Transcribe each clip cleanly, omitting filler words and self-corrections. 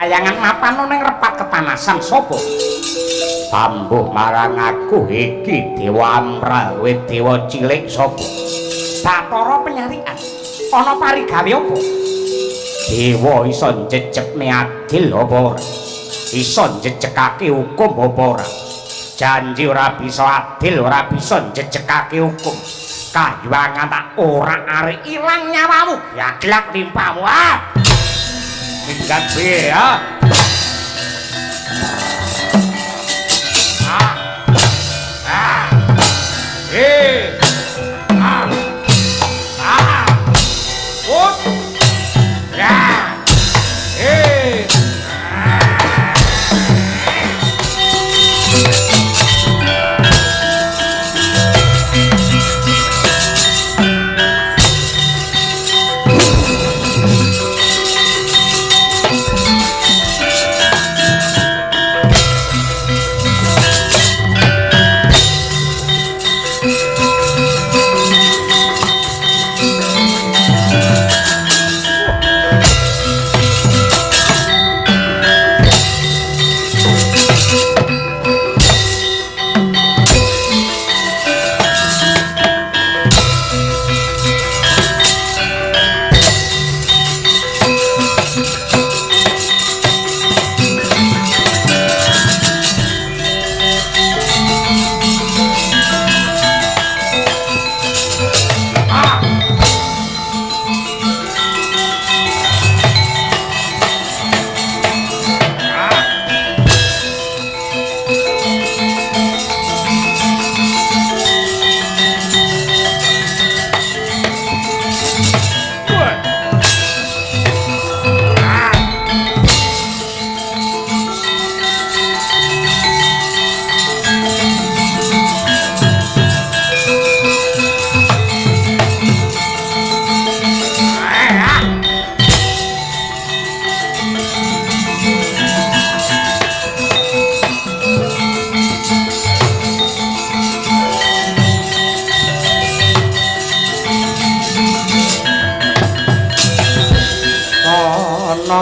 Kayangan mapan ning repat kepanasan sapa? Ambuh marang aku iki Dewa Amrawe dewa cilik sapa? Bathara penyarian. Ana parigawe apa? Dewa iso njejekne adil apa ora? Iso njejekake hukum apa ora? Janji ora bisa adil, ora bisa njejekake hukum. Kayuwangan tak ora arek ilang nyawamu. Ya gelak limpamu. Minggat piye ya?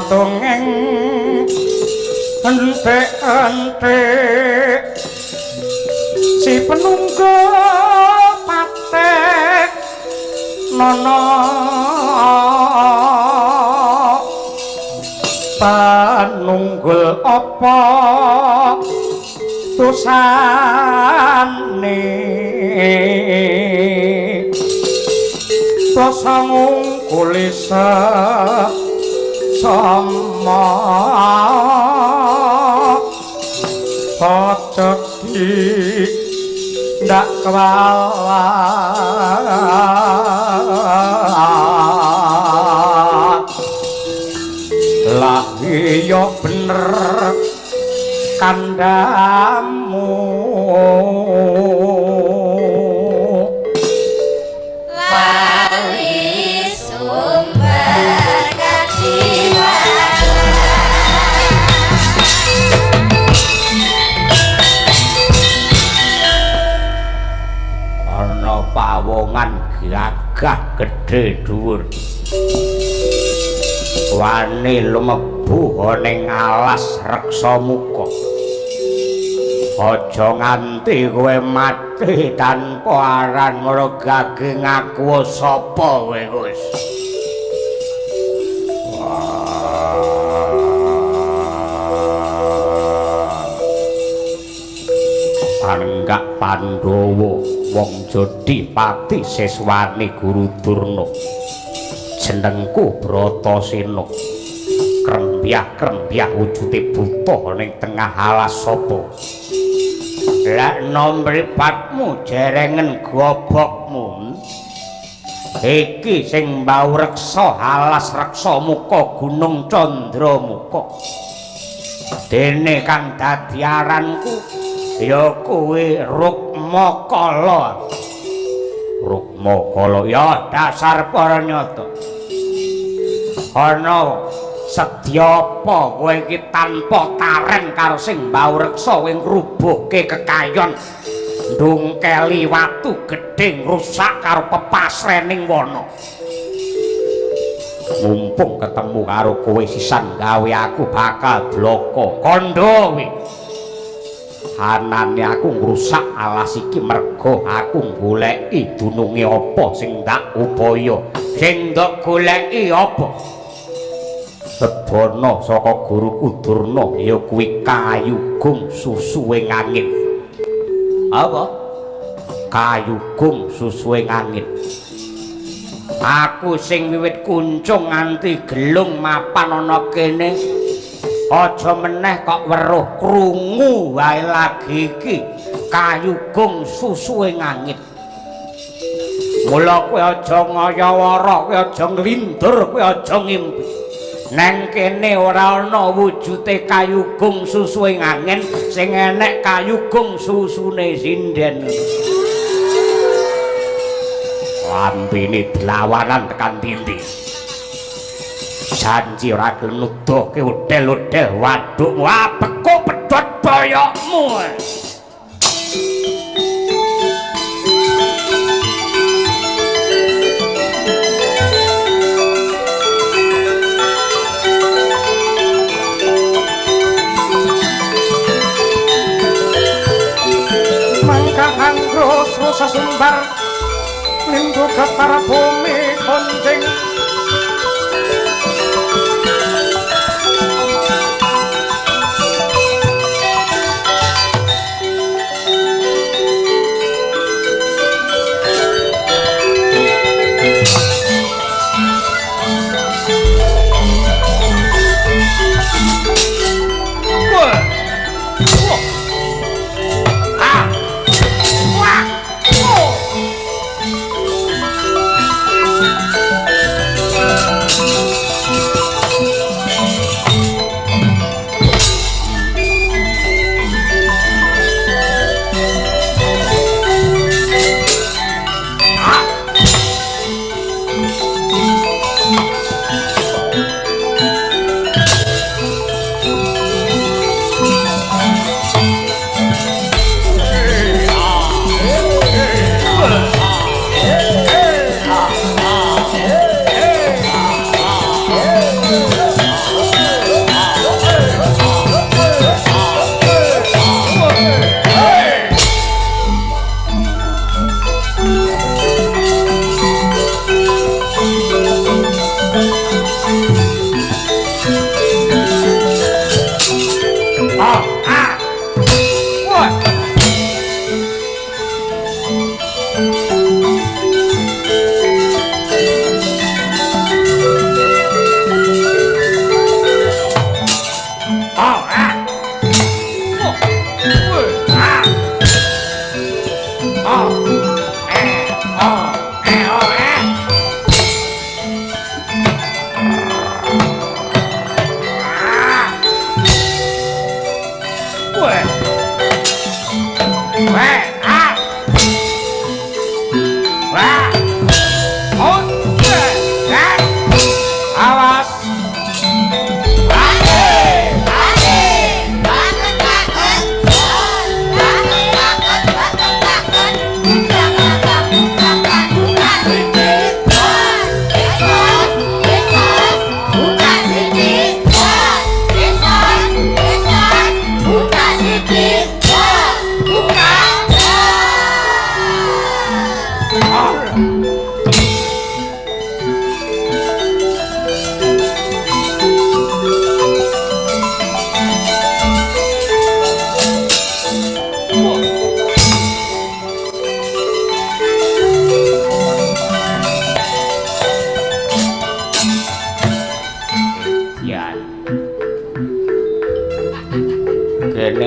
Tongeng entek-entek si penunggal patek nono panunggul apa dosane dosa ngungkulisa sama pocoti ndak kewalat lah iya bener kandamu pawongan gagah gedhe dhuwur wani lumebu ning alas reksa muka aja nganti kowe mati tanpa aran mrogage ngaku sapa kowe Gus Anggak Pandhawa wong Jodipati seswani Guru Durna jenengku Bratasena krembyah-krembyah wujude buta ning tengah alas sapa lek nomripatmu jerengen gobokmu iki sing mbau reksa alas reksa muka Gunung Candramuka dene kang dadi aranku ya kuwi Rukmakala. Rukmakala ya dasar para nyata. Ana sedya apa kowe iki tanpa taren karo sing mbau reksa wing ngrubuhke kekayon ndungkeli watu gedhe rusak karo pepasrening wana. mumpung ketemu karo kowe sisan gawe aku bakal bloko kondo wi anane aku ngrusak alas iki mergo aku goleki dununge apa sing tak upaya sing tak goleki apa sebono saka guruku Durna ya kuwi kayugung susuwe angin apa kayugung susuwe angin aku sing wiwit kuncung nganti gelung mapan ana kene aja meneh kok weruh krungu wae lagi iki kayugung susuwe angin mula kowe aja ngayawara kowe aja nglindur kowe aja ngimpi nang kene ora ana wujute kayugung susuwe angin sing enek kayugung susune sinden lambene dilawanan tekan tindi janji ora gelem nuduhke udel-udel wadukmu apeko pedhot boyokmu mangka angro sesumbar lindhu getar bumi konjing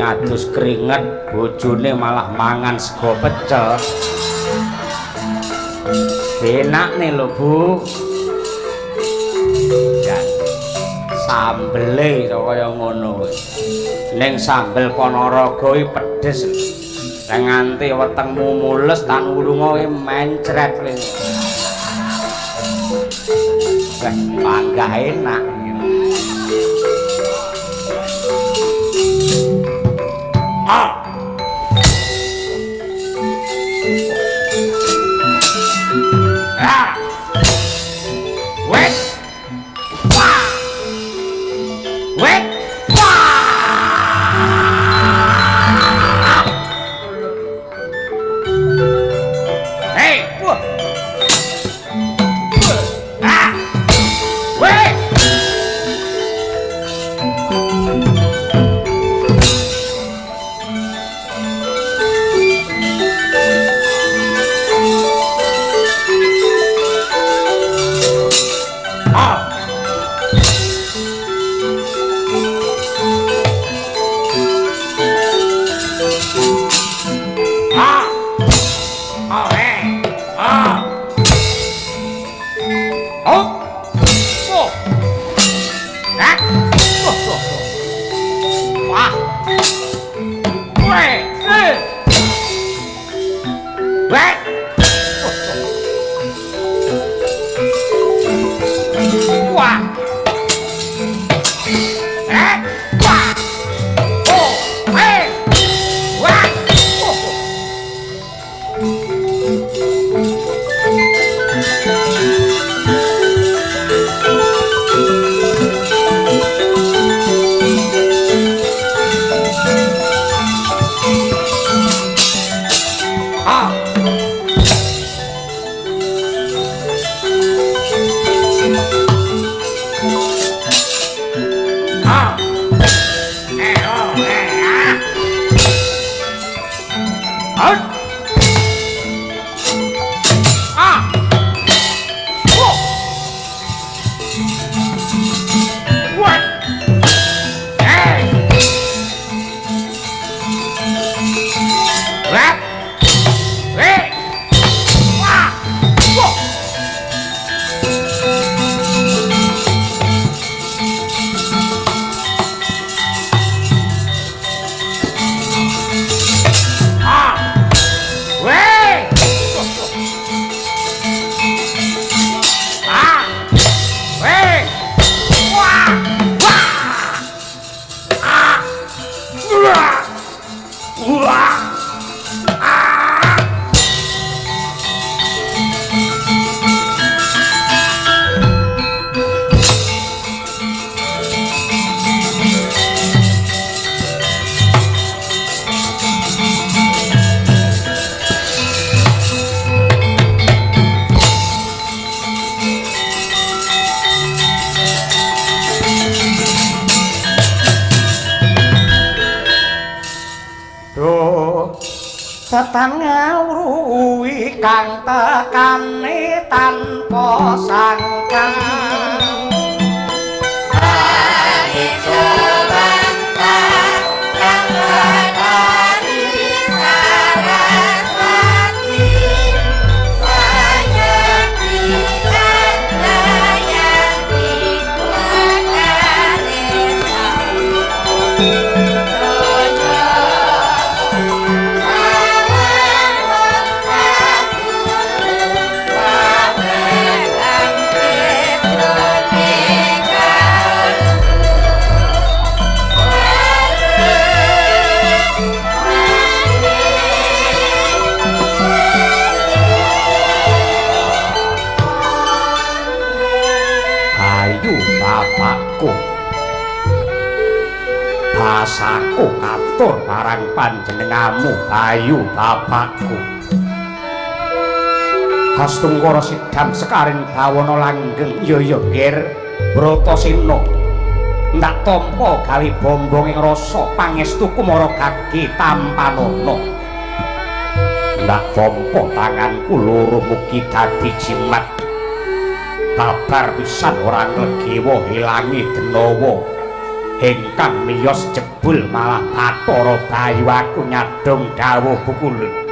adus keringet bojone malah mangan sego pecel enak nih lho Bu ya sambele kaya ngono ning sambel Ponorogo iki pedes nganti wetengmu mules tan ulunga mencret bangga enak setan ngawruhi kang tekane tanpa sangkan basaku katur marang panjenengamu Bayu bapakku Hastungkara sidam sekaring bawana langgeng iya nggir Bratasena ndak tampa gawe bombong ing rasa pangestu kumara gage tampanana ndak tampa tanganku loro mugi dadi jimat babar pisan ora nglegewa ilangi denawa ingkang miyos jebul malah Bathara Bayu aku nyadong dawuh bukulun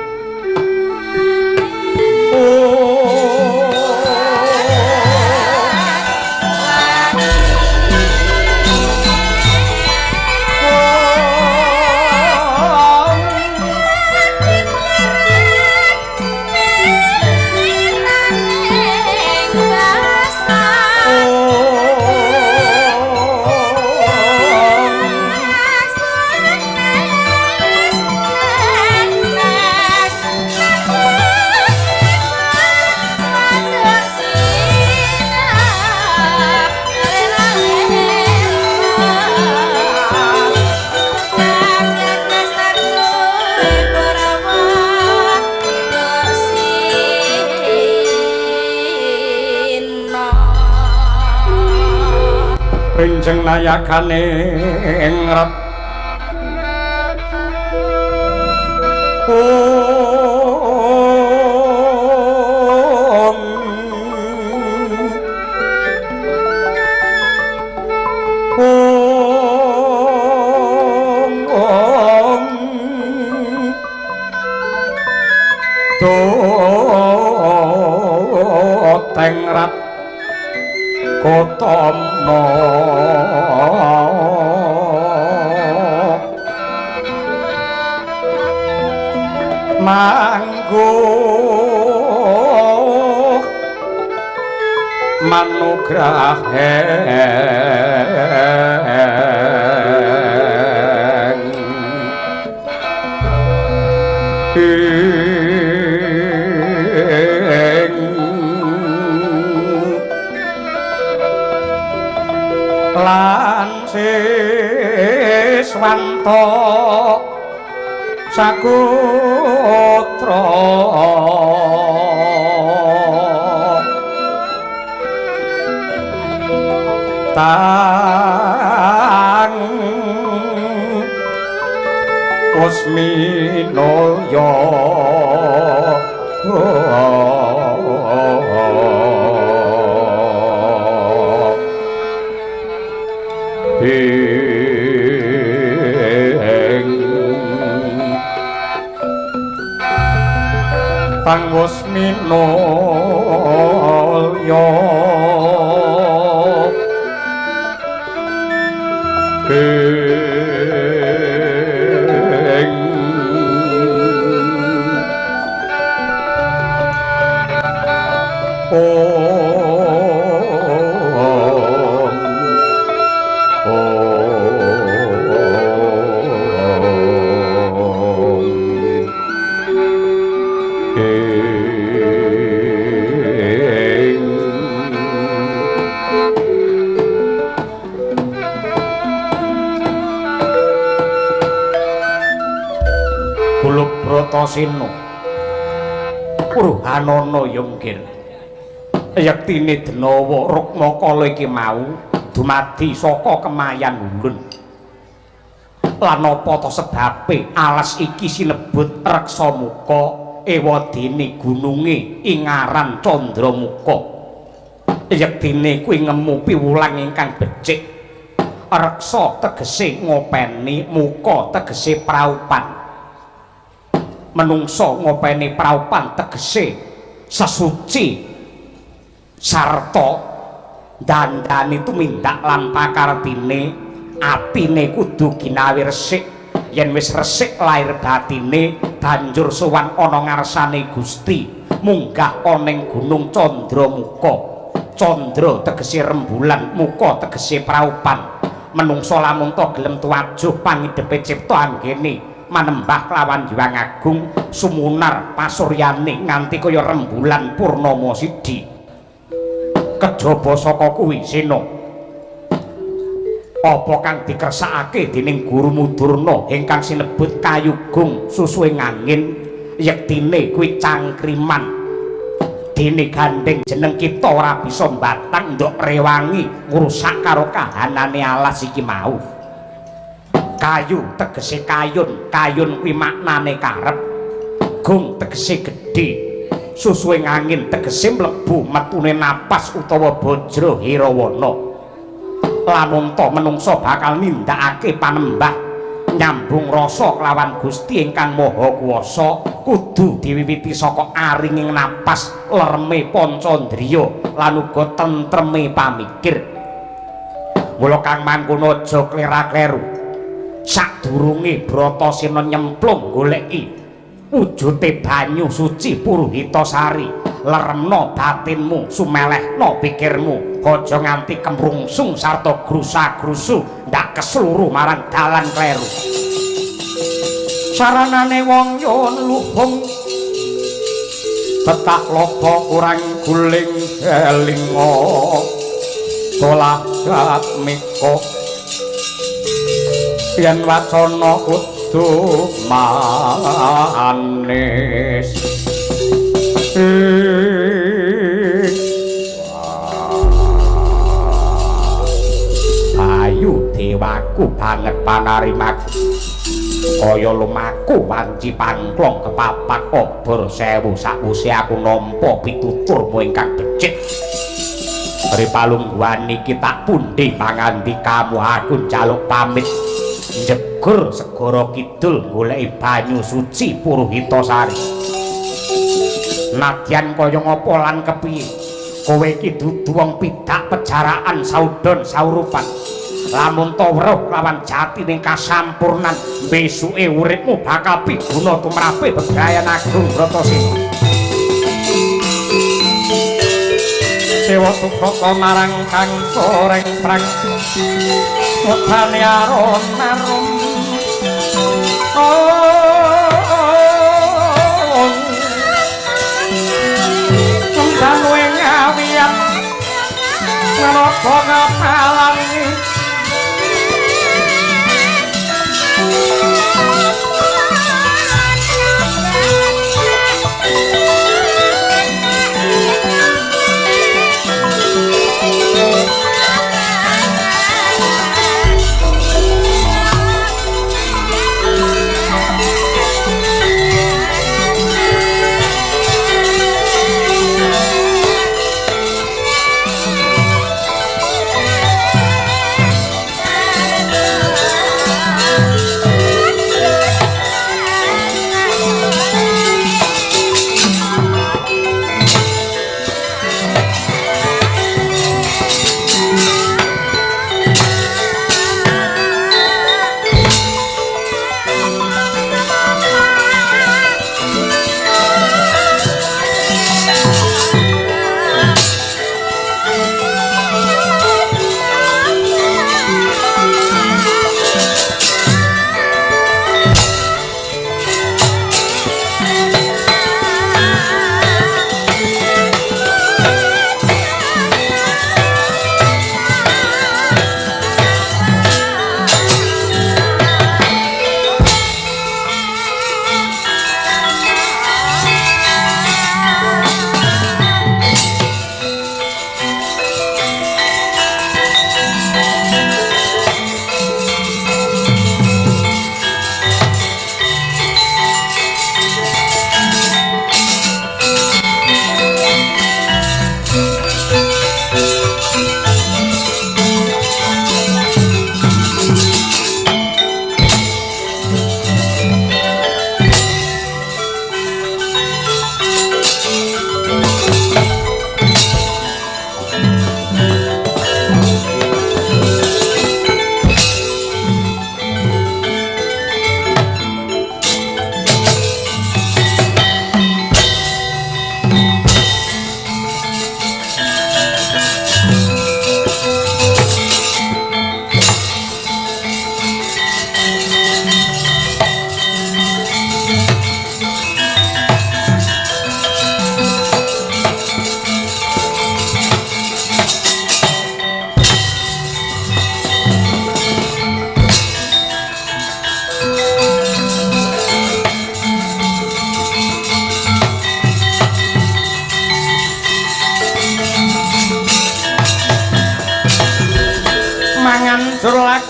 Kanjeng nayakane ngret tengrat kotomo manggo lan siswanto sakutra tang Usminoyo Pangusminoyo Sino Purhanana Yonggir yektine Denawa Rukmakala iki mau dumadi saka kemayan ulun lan apa ta sebabe alas iki sinebut Reksamuka ewadene gununge ing aran Candramuka yektine kuwi ngemu piwulang ingkang becik reksa tegese ngopeni muka tegese praupan menungso ngopeni praupan tegese sesuci sarta dandane tumindak lan pakartine atine kudu ginawi resik yen wis resik lair batine banjur sowan ana ngarsane Gusti munggah ana ing Gunung Candramuka candra tegese rembulan muka tegese praupan menungso lamun to gelem tuwajuh pangidepe cipta anggene manembah lawan Hyang Agung sumunar pasuryane nganti kaya rembulan purnama sidi kejaba saka kuwi Sena apa kang dikersakake dening Guru Mudurna ingkang sinebut Kayugung Susuing Angin yektine kuwi cangkriman dene gandeng jeneng kita ora bisa mbatang ndok rewangi ngrusak karo kahanane alas iki mau kayu tegese kayun kayun kuwi maknane karep gung tegese gedhe susuing angin tegese mlebu metune napas utawa bajra hirawana lamun to menungsa bakal nindakake panembah nyambung rasa kelawan Gusti ingkang Maha Kuwasa kudu diwiwiti saka aringing napas lereme pancandriya lan uga tentreme pamikir mula kang mangkono aja klera-kleru sadurunge Bratasena nyemplung goleki wujude banyu suci Puruhita Sari leremno batinmu sumelehno pikirmu aja nganti kemrungsung sarta grusa-grusu ndak kesluru marang dalan kleru saranane wong yen luhung petak lopo kurang guling elinga solagat miko yen wacana kudu manis lumaku banget panarimaku kaya lumaku wanci pangklong kepapak obor sewu sakwuse aku nampa pituturmu ingkang becik Ripalungguhan iki tak pundi pangandikamu aku njaluk pamit njegur segara kidul goleki banyu suci Puruhitasari nadyan kaya ngapa lan kepiye kowe iki dudu wong pidak pejaraan saudon saurupan lamun ta weruh lawan jatine kasampurnan besuke uripmu bakal piguna tumrape bebrayan agung Bratasena Dewa Tukaka marang kang soreng prang Wetane aron-aron Kanwe ngawian Napa ngapalan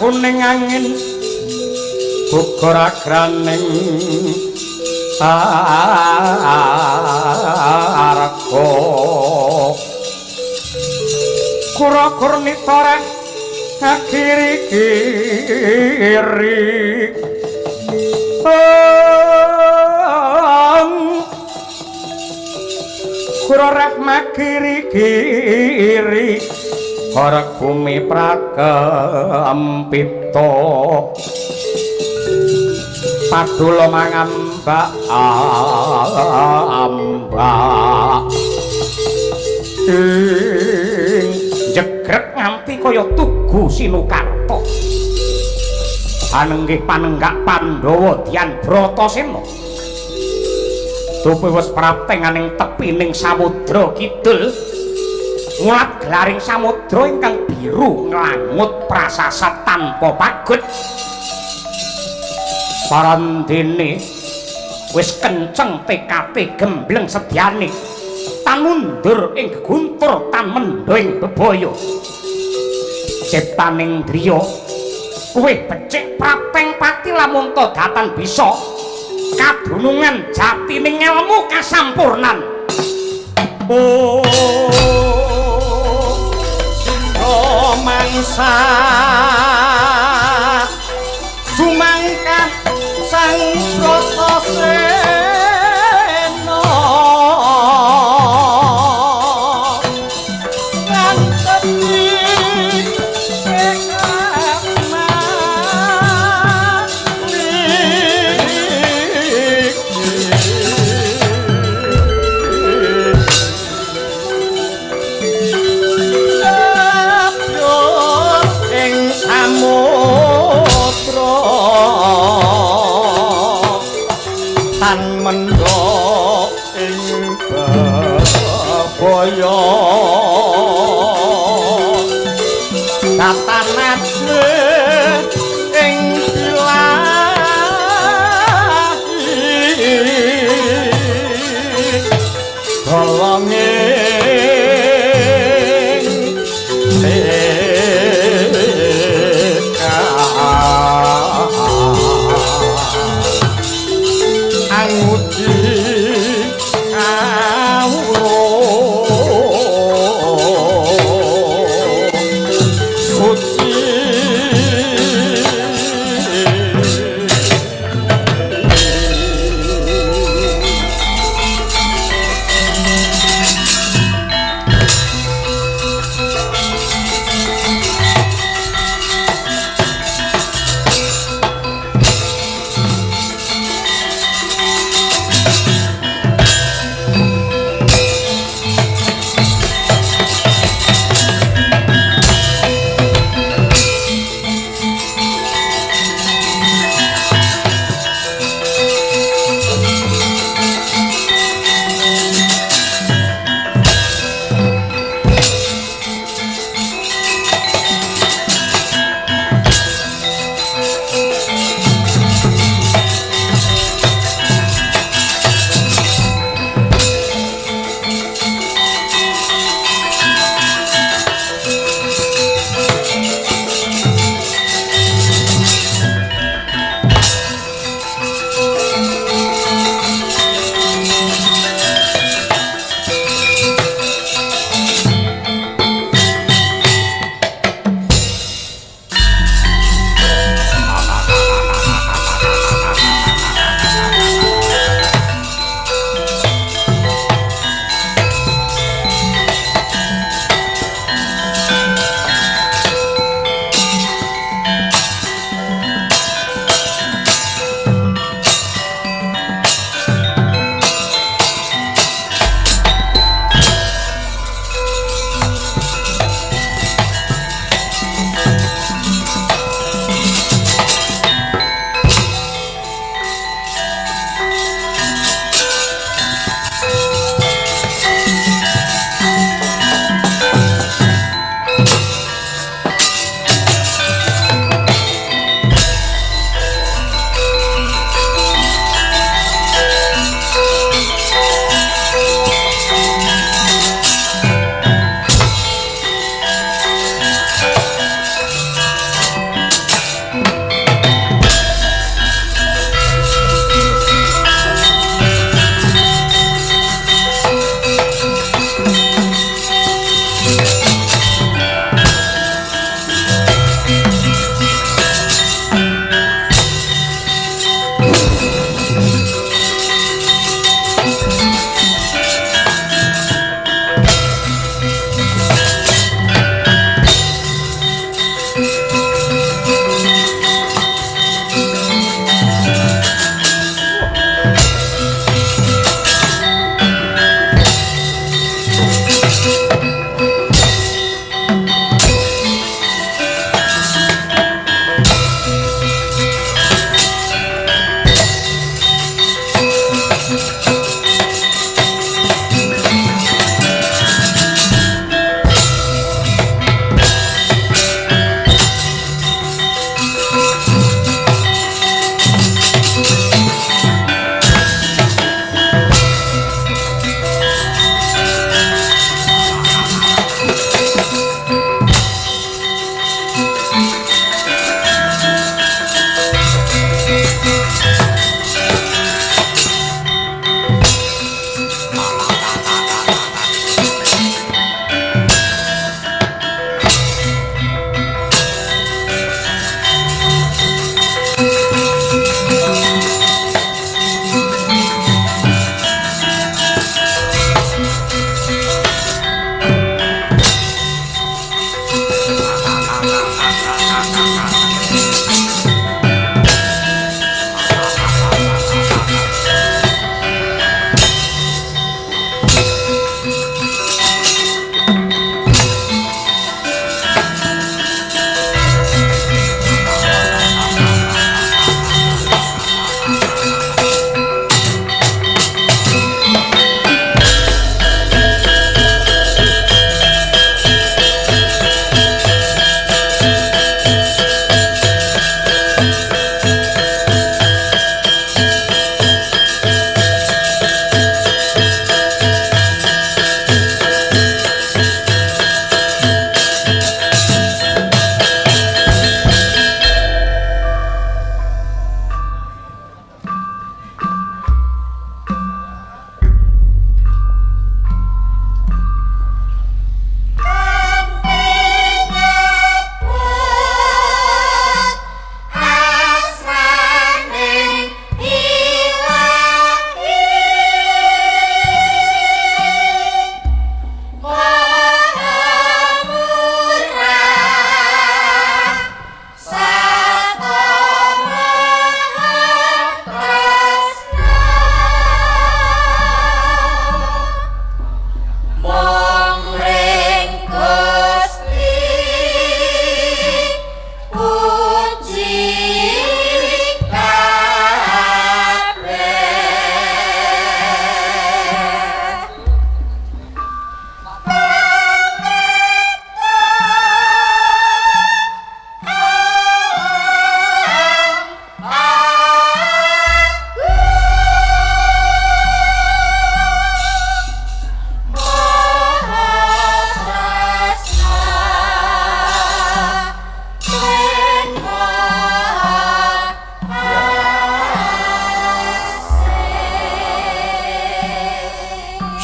kuning angin gugur agraning arga kura-kur nitoreh akiri-kiri kura-reh makiri-kiri Harak bumi prakempito Padula mangambak ambak jegrek nganti kaya tugu Sinukarta Panenggih panenggak Pandhawa Dyan Bratasena Dupi wis praptenganing tepining samudra kidul ngulat glaring samudra ingkang biru nglangut prasasat tanpa pagut parandene wis kenceng tekate gembleng sedyane tan mundur ing geguntur tan mendho ing bebaya ciptaning driya kowe becik prateng pati lamun to datan bisa kadunungan jatining ilmu kasampurnan. Oh Sindra mangsa sumangkat sang Bratasena nganteni mendok ing Babaya katanatne ing bilahi golonging angudi kawula suci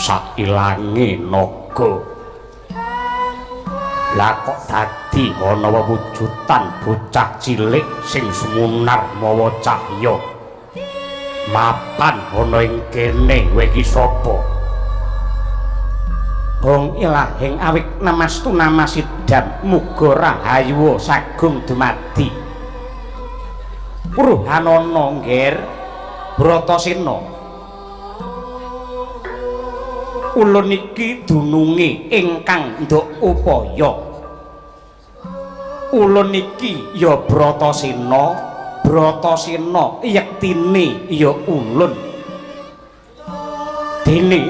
sailange naga. Lah kok dadi ana wewujudan bocah cilik sing sumunar mawa cahya. Mapan ana ing kene kowe iki sapa? Bong ilahing awik namastu namasidam muga rahayu sagung dumadi. Purhanana ngger Bratasena. Ulun iki dununge ingkang nduk upaya. Ulun iki ya Bratasena, Bratasena yektine ya ulun. Dene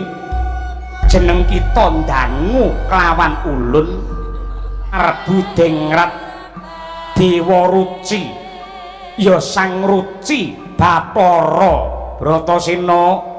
jeneng kita ndangu kelawan ulun Rebu Dengrat Dewa Ruci ya Sang Ruci Bathara Bratasena.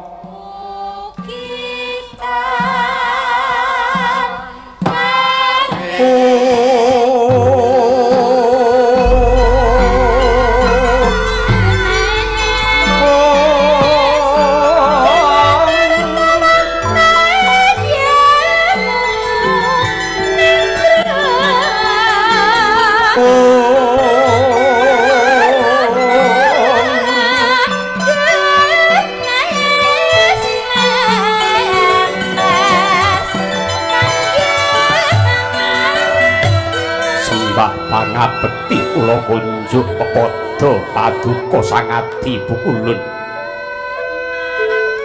Pangabekti kula kunjuk pepodo paduka sangadi bukulun.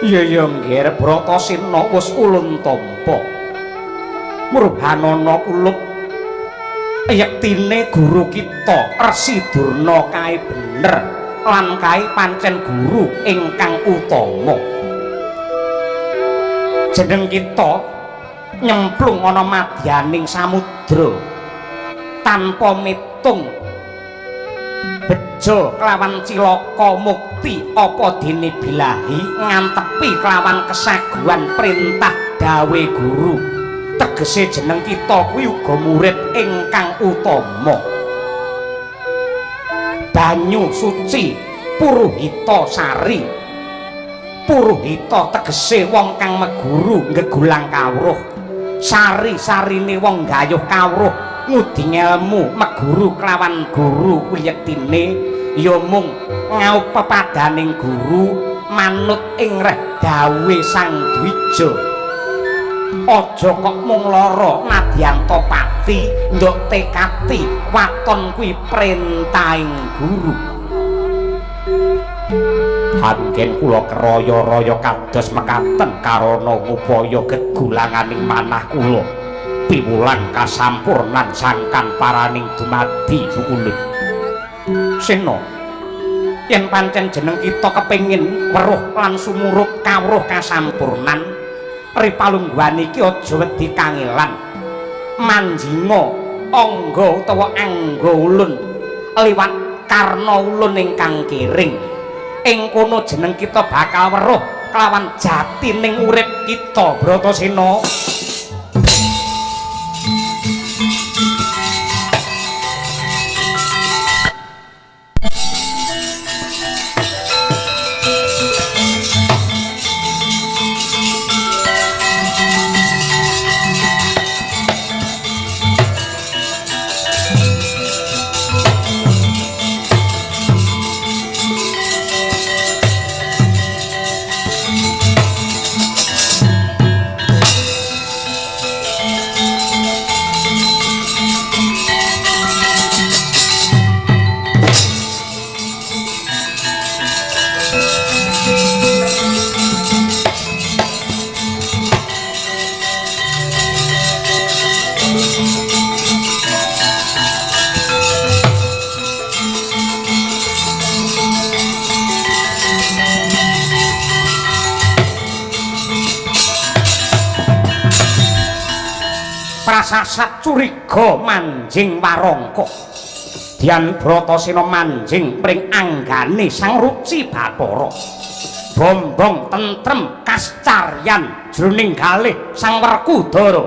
Ya nggih Bratasena wis ulun tampa. Murhanana ulup yektine guru kita Resi Durna kae bener lan kae pancen guru ingkang utama. Jeneng kita nyemplung ana madyaning samudra tanpa mitung bejo kelawan cilaka mukti apa dene bilahi ngantepi kelawan kesaguhan perintah dawe guru. Tegese jeneng kita kuwi uga murid ingkang utama. Banyu suci Puruhita Sari. Puruhita tegese wong kang meguru ngegulang kawruh. Sari-sarine wong gayuh kawruh ngudi ngelmu meguru kelawan guru kuwi yektine ya mung ngaup pepadaning guru manut ing reh dawe Sang Dwija. Aja kok mung lara nadyanto pati nduk tekati waton kuwi perintahing guru. Anggen kula keraya-raya kados mekaten karana upaya gegulanganing manah kula piwulang kasampurnan sangkan paraning dumadi bukulun. Sena yen pancen jeneng kita kepengin weruh lan sumurup kawruh kasampurnan ripalungguhan iki aja wedi kangelan manjinga angga utawa angga ulun liwat karna ulun ingkang kiring. Ing kono jeneng kita bakal weruh kelawan jatining urip kita Bratasena. Prasasat curiga manjing warangka. Dian Bratasena manjing pring anggane Sang Ruci Bathara. Bombong tentrem kascaryan jroning galih Sang Werkudara.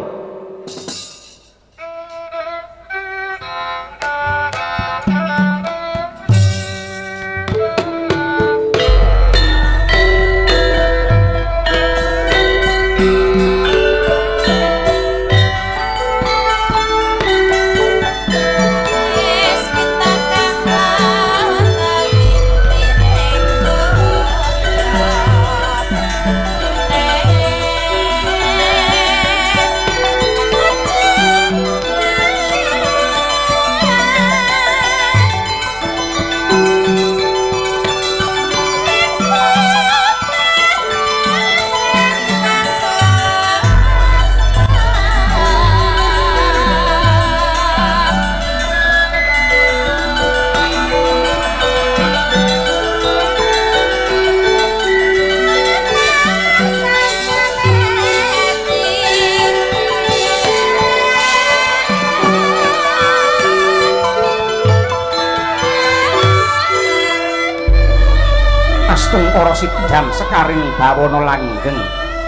ngestung para sidam sekaring bawana langgeng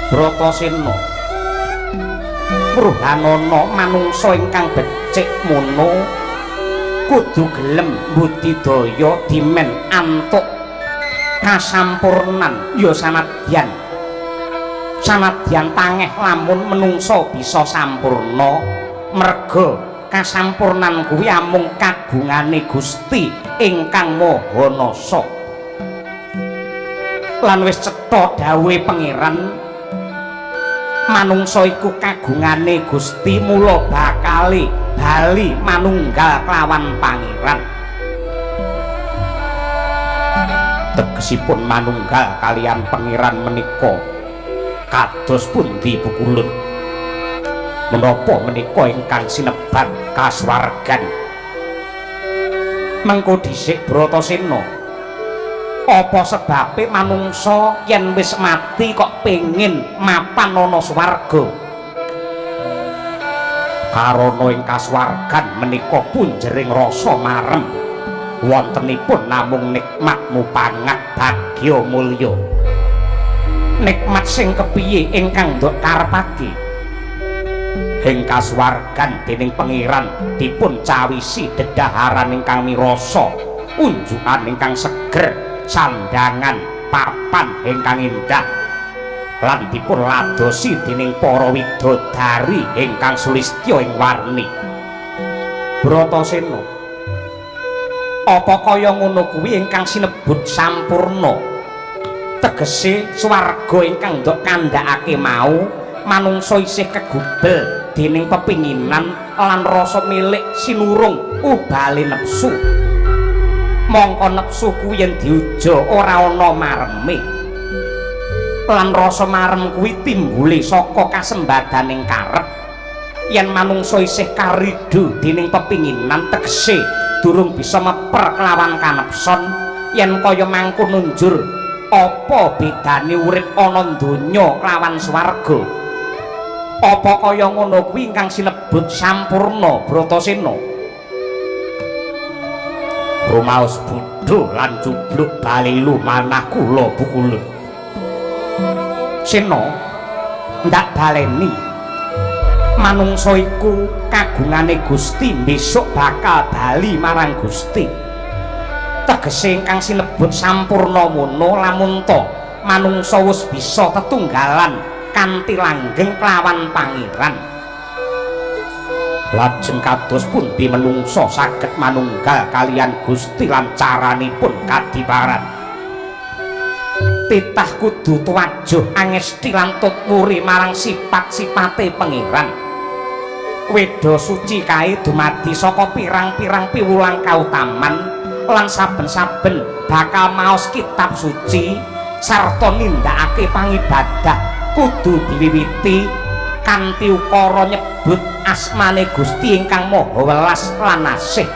Bratasena mruhanana manungsa ingkang becik mono kudu gelem budidaya dimen antuk kasampurnan ya sanadyan tangeh lamun menungsa bisa sampurna merga kasampurnan kuwi amung kagungane Gusti ingkang Maha Nasa lan wis cetha dawuhe pangeran manungsa iku kagungane Gusti mula bakale bali manunggal kelawan pangeran tegesipun manunggal kalian pangeran menika kados pundi Bukulun menapa menika ingkang sinebat kasuwargan mengko dhisik Bratasena apa sebabe manungsa yen wis mati kok pengin mapan ana swarga karana ing kasuwargan menika punjering rasa marem wontenipun namung nikmat mupangat bagya mulya nikmat sing kepiye ingkang nduk karepake ing kasuwargan dening pangeran dipun cawisi dedaharan ingkang mirasa unjukan ingkang seger sandangan papan ingkang indah lan dipun ladosi dening para widodari ingkang sulistya ing warni Bratasena apa kaya ngono kuwi ingkang sinebut sampurna tegese swarga ingkang nduk kandhakake mau manungsa isih kegubel dening pepinginan lan rasa milik sinurung ubale nepsu mongko nepsu kuwi yen diuja ora ana mareme lan rasa marem kuwi timbule saka kasembadaning karep yen manungsa isih karido dening pepinginan tegese durung bisa meper kelawan kanepson yen kaya mangkono njur apa bedane urip ana donya kelawan swarga apa kaya ngono kuwi ingkang sinebut sampurna Bratasena rumaos bodho lan cubluk balilu manah kula Bukulun Sena ndak baleni manungsa iku kagungane Gusti besok bakal bali marang Gusti tegese ingkang sinebut sampurna mono lamun ta manungsa wis bisa tetunggalan kanthi langgeng kelawan pangeran lajeng kados pundi menungsa saged manunggal kalian Gusti lan caranipun kadibaran titah kudu tuwajuh angesti lan tutmuri marang sifat-sifate pangeran weda suci kae dumadi saka pirang-pirang piwulang kautaman lan saben-saben bakal maos kitab suci sarta nindakake pangibadah kudu diwiwiti kanthi ukara nyebut asmane Gusti ingkang Maha Welas lan Asih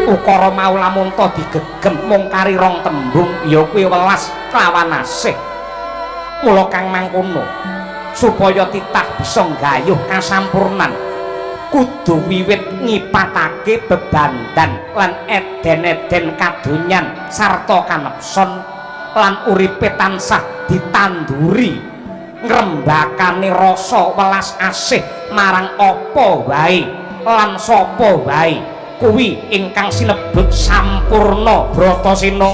ukara mau lamun ta digegem mung kari rong tembung ya kuwi welas lawan asih mula kang mangkono supaya titah bisa nggayuh kasampurnan kudu wiwit ngipatake bebandan lan eden-eden kadonyan sarta kanepson lan uripe tansah ditanduri ngrembakane rasa welas asih marang apa wae lan sapa wae kuwi ingkang sinebut sampurna Bratasena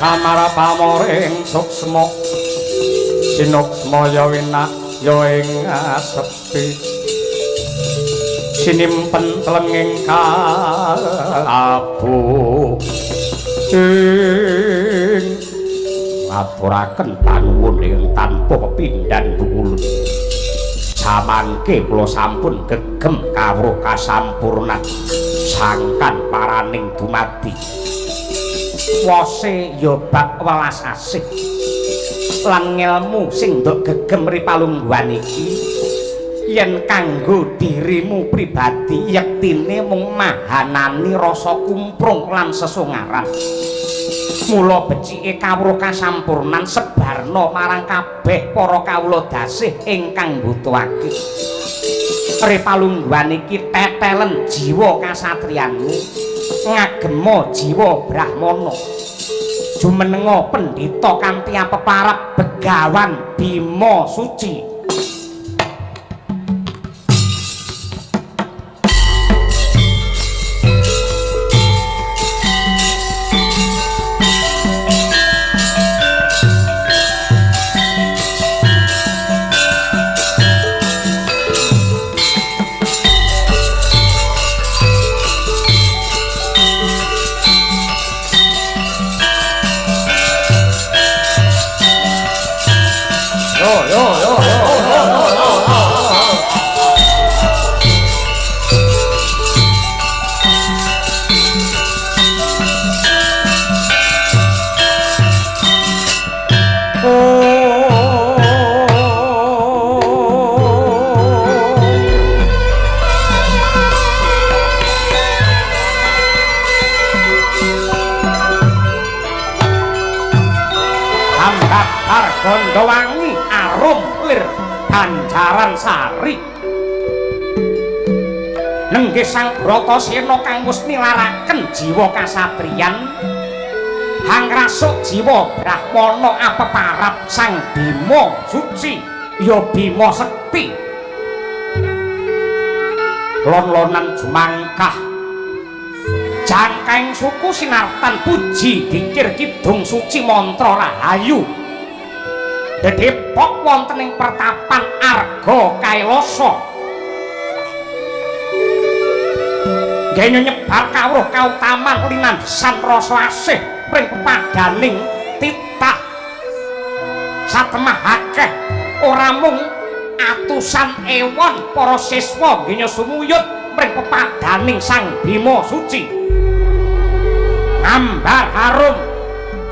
samara pamoring suksma Sinukmaya winak ya ing asepi sinimpen telenging kalabu ing ngaturaken panuwun ing tanpa pepindhan dhuwur samangke kula sampun gegem kawruh kasampurnan sangkan paraning dumadi wose ya bak welas asih lan ngelmu sing nduk gegem ripalungguhan iki yen kanggo dirimu pribadi yektine mung mahanani rasa kumprung lan sesungaran mula becike kawruh kasampurnan sebarno marang kabeh para kawula dasih ingkang mbutuhake ripalungguhan iki tetelen jiwa kasatriyanmu ngagema jiwa brahmana jumenenga pendhita kanthi apeparap Begawan Bima Suci Gondowangi arum lir Banjaran Sari nenggih Sang Bratasena kang wis nilaraken jiwa kasatriyan hangrasuk jiwa brahmana apeparap Sang Bima Suci ya Bima Sekti lon-lonan jumangkah jangkeng suku sinartan puji dikir kidung suci mantra rahayu dedepok wonten ing pertapan Arga Kailasa nggih nyebar kawruh kautaman linandhesan rasa asih pring pepadaning titah satemah akeh ora mung atusan ewon para siswa nggih sumuyut pring pepadaning Sang Bima Suci ngambar harum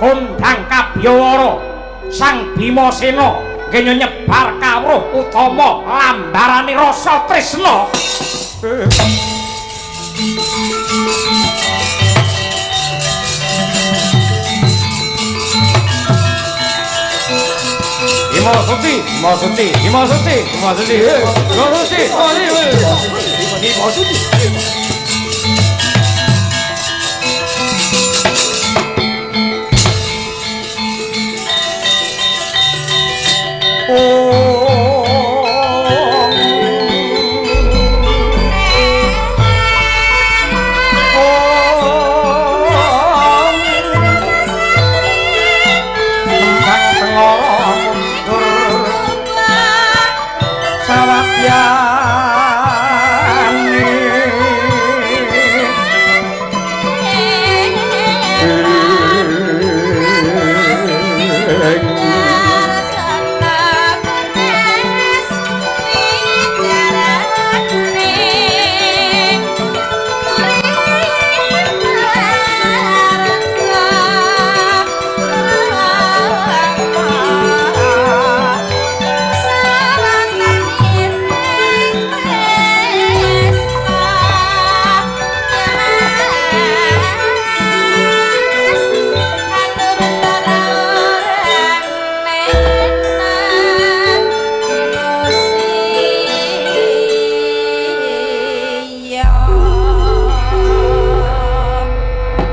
kondhang kabyawara Sang Bima Sena nggih nyebar kawruh utama lambarane rasa tresna Bima Suci Bima Suci Bima Suci Bima Suci Bima Suci Bima Suci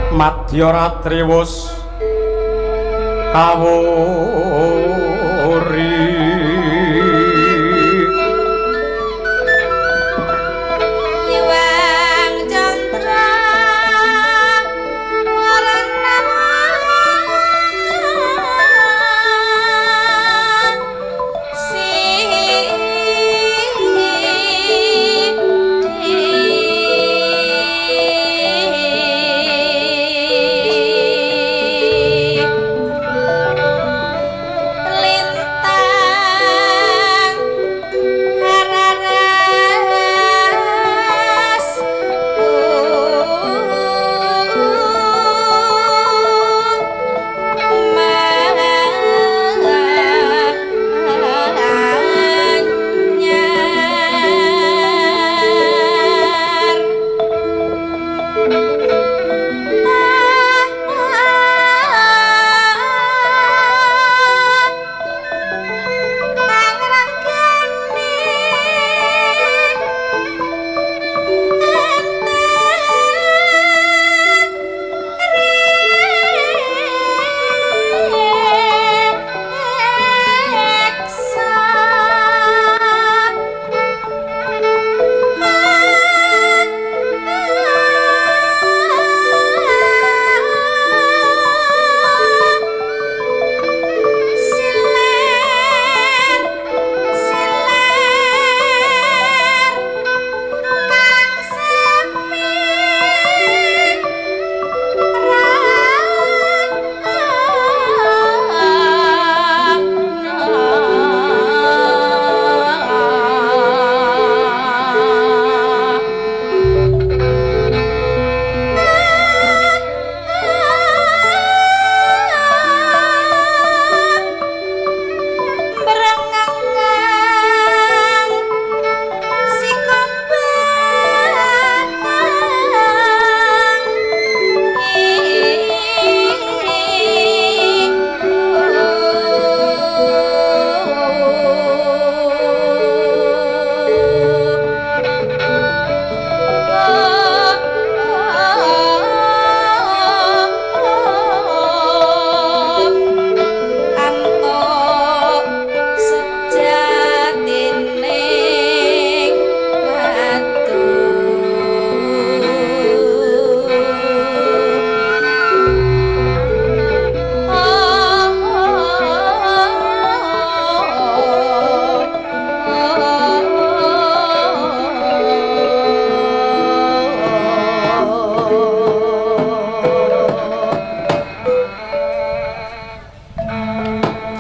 Madya ratri wus kawuri Nyuwang candra warna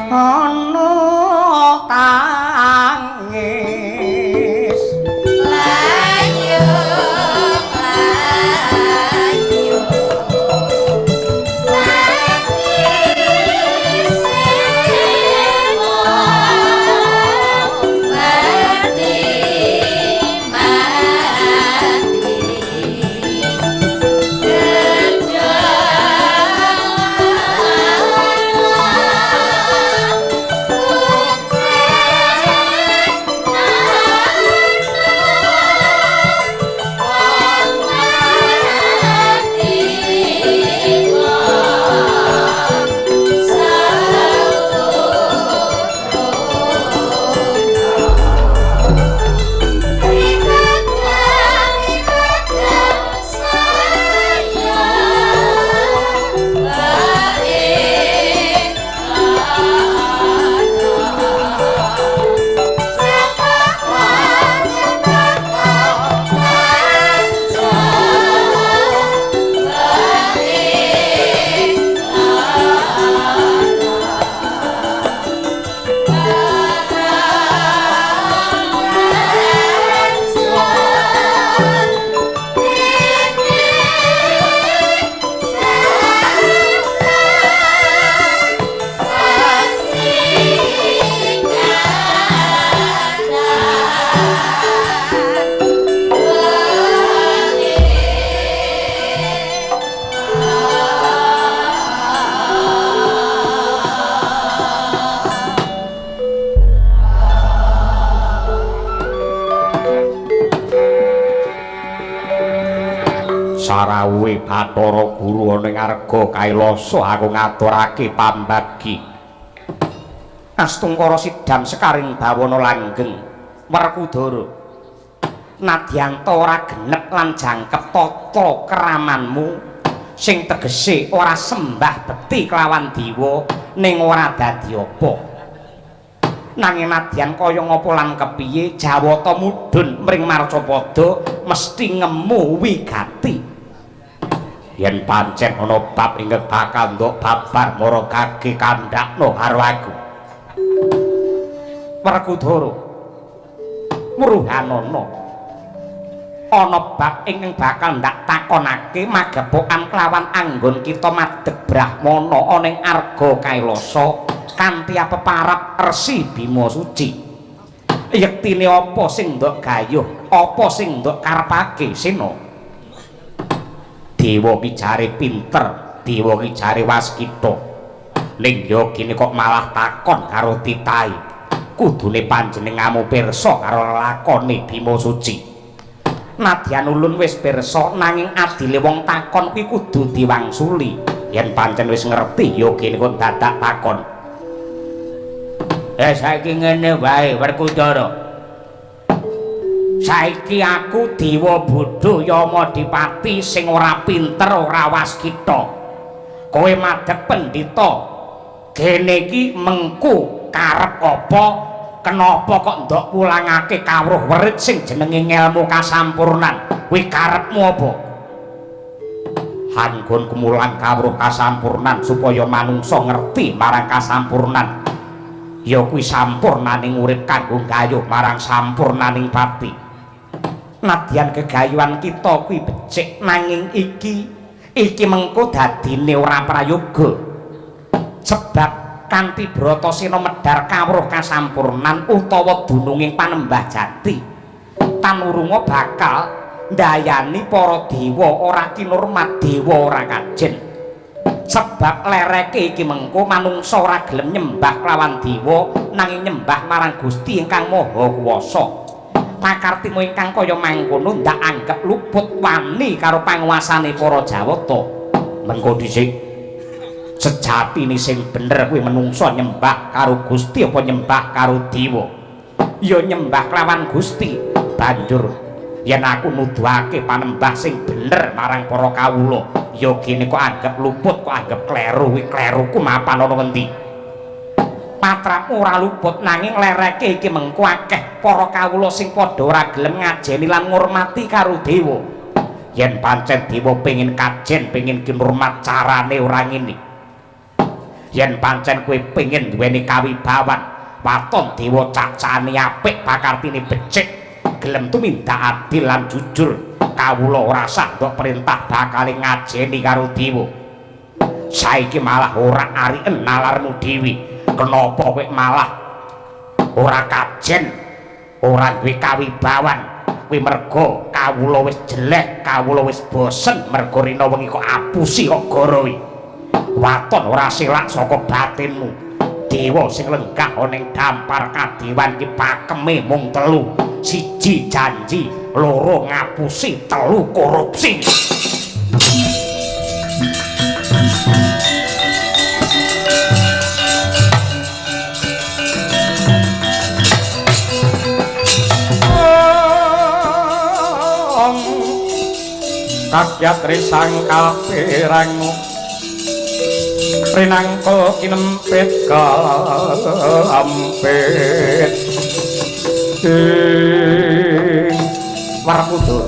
ana tangis sarawuhe Bathara Guru ana ing Arga Kailasa aku ngaturake pambagi Astungkara Sidam Sekaring Bawana langgeng Werkudara nadyanta ora genep lan jangkep tata keramanmu sing tegese ora sembah bekti kelawan diwa ning ora dadi apa nanging nadyan kaya ngapa lan kepiye Jawata mudhun mring Marcapada mesti ngemu wigati yen pancen ana bab ingkang bakal ndok babar mara kaki kandhakno karo aku Werkudara muruhanana ana bab ingkang bakal ndak takonake magepokan kelawan anggon kita madheg Brahmana ana ing Arga Kailasa kanthi apeparap Resi Bima Suci yektine apa sing ndok gayuh apa sing ndok karepake Sena Dewa ki jare pinter, dewa ki jare waskita. Ning yo kene kok malah takon karo titahe. Kudune panjenengamu pirsa karo lakone Bima Suci. Nadyan ulun wis pirsa nanging adile wong takon kuwi kudu diwangsuli. Yen pancen wis ngerti yo kene kok dadak takon. Saiki ngene wae Werkudara. Saiki aku dewa bodho Yamadipati sing ora pinter ora waskita. Kowe madhep pendhita. Gene iki mengku karep apa? Kenapa kok ndok pulangake kawruh werit sing jenenge ngelmu kasampurnan? Kuwi karepmu apa? Anggon kumulan kawruh kasampurnan supaya manungsa ngerti marang kasampurnan. Ya kuwi sampurnaning urip kanggo gayuh marang sampurnaning pati. Nadyan gegayuhan kita kuwi becik nanging iki mengko dadine ora prayoga sebab kanthi Bratasena medhar kawruh kasampurnan utawa dununging panembah jati tanurunga bakal ndayani para dewa ora kinurmat dewa ora kajen sebab lereke iki mengko manungsa ora gelem nyembah kelawan dewa nanging nyembah marang Gusti ingkang Maha Kuwasa pakartimu ingkang kaya mangkono ndak anggap luput wani karo panguwasane para Jawata mengko dhisik sejatine sing bener kuwi menungsa nyembah karo Gusti apa nyembah karo dewa ya nyembah kelawan Gusti banjur yen aku nuduhake panembah sing bener marang para kawula ya kene kok anggap luput kok anggap kleru kuwi kleruku mapan ana ngendi patramu ora luput nanging lereke iki mengko akeh para kawula sing padha ora gelem ngajeni lan ngurmati karo dewa yen pancen dewa pengin kajen pengin kinurmat carane ora ngene yen pancen kowe pengin duweni kawibawan waton dewa cacane apik pakartine becik gelem tumindak adil lan jujur kawula ora sah ndok perintah bakal ngajeni karo dewa saiki malah ora ariken nalarmu dewi kenapa kowe malah ora kajen ora duwe kawibawan kuwi mergo kawula wis jelek kawula wis bosen mergo rina wengi kok apusi kok gorowi waton ora silak saka batinmu dewa sing lenggah ning dampar kadewan ki pakeme mung 3 1 janji 2 ngapusi 3 korupsi rakyat risang kapirangu rinangkul kinempit kampit Werkudara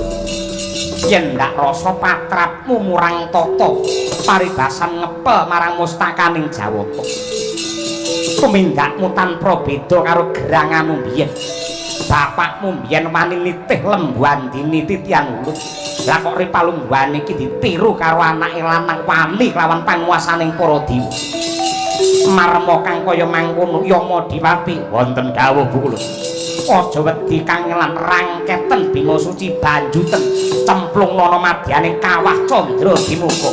yen ndak rasa patrapmu murang tata paribasan ngepel marang mustakaning Jawata tumindakmu tanpa beda karo geranganmu biyen bapakmu biyen wani nitih Lembandini titian ulut lah kok Ripalungguhan iki ditiru karo anake lanang wani lawan panguwasaning para dewa marma kang kaya mangkono Yamadewati wonten dawuh Bu Ulun aja wedi kangelan rangketen Bima Suci banjuten cemplung nono madyaning kawah Candra Dimuka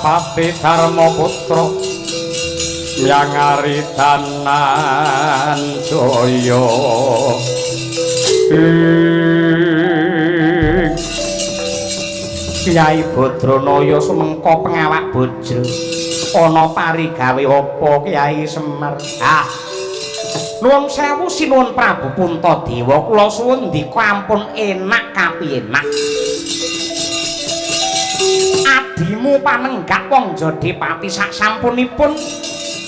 Pati Darmaputra Myangari Danan Jaya Kyai Badranaya sumengka pengawak bojo ana parigawe apa Kyai Semar nuwun sewu sinuwun Prabu Puntadewa kula suwun ndika ampun enak kapienak adimu panenggak wong Jodipati saksampunipun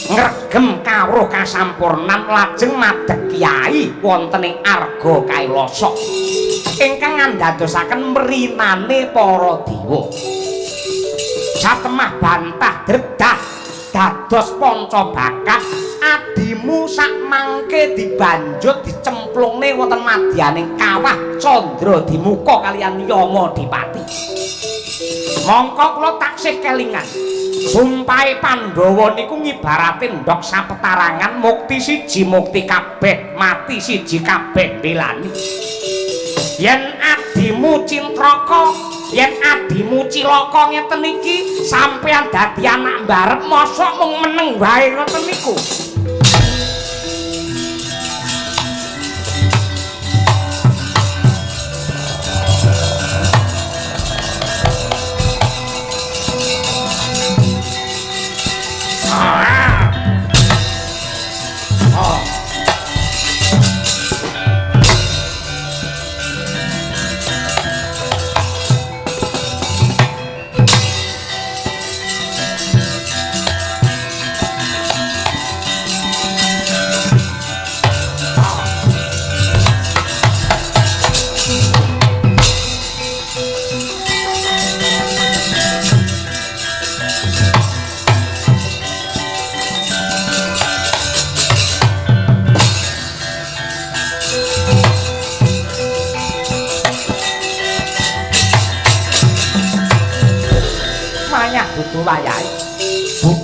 ngregem kawruh kasampurnan lajeng madheg Kyai wonten ing Arga Kailasa ingkang ngandadosaken mrinane para dewa satemah bantah dredah dados panca bakat adimu sakmangke dibanjut dicemplungne wonten madyaning kawah Candra Dimuka kaliyan Yamadewati mongko kula taksih kelingan sumpahe Pandhawa niku ngibaratin ndok sapetarangan mukti siji mukti kabeh mati siji kabeh mbelani yen adimu Cintraka yen adimu Cilaka ngeten iki sampeyan dadi anak mbarep mosok mung meneng wae ngoten niku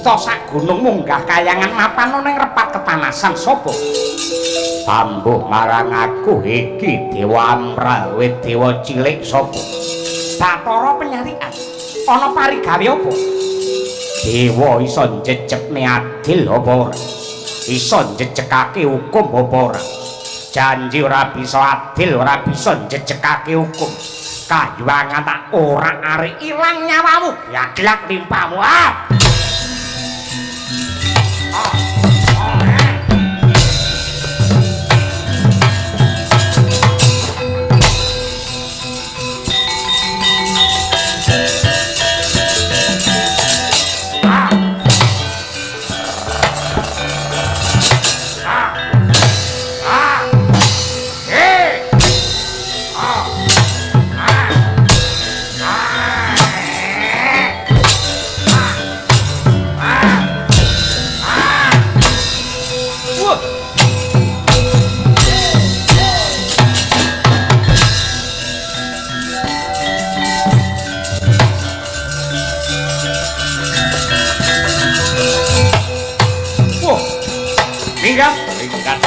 Gusta sak gunung munggah kayangan mapan ning repat kepanasan sapa? Pambuh marang aku iki Dewa Amrawe dewa cilik sapa? Bathara penyarian. Ana parigawe apa? Dewa iso njejekne adil apa ora? Iso njejekake hukum apa ora? Janji ora bisa adil, ora bisa njejekake hukum. Kayuwangan tak ora arek ilang nyawamu. Ya gelak limpamu.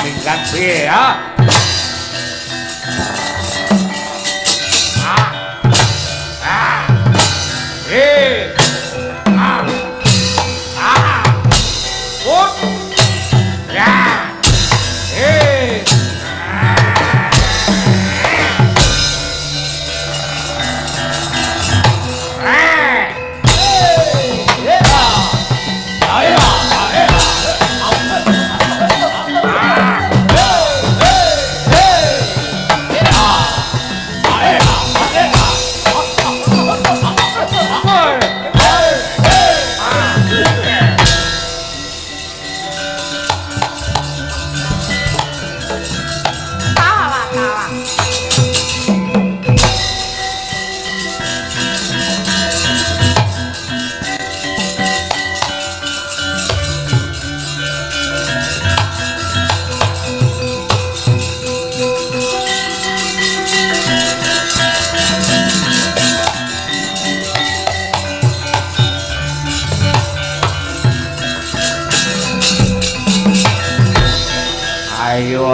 Minggat piye ya?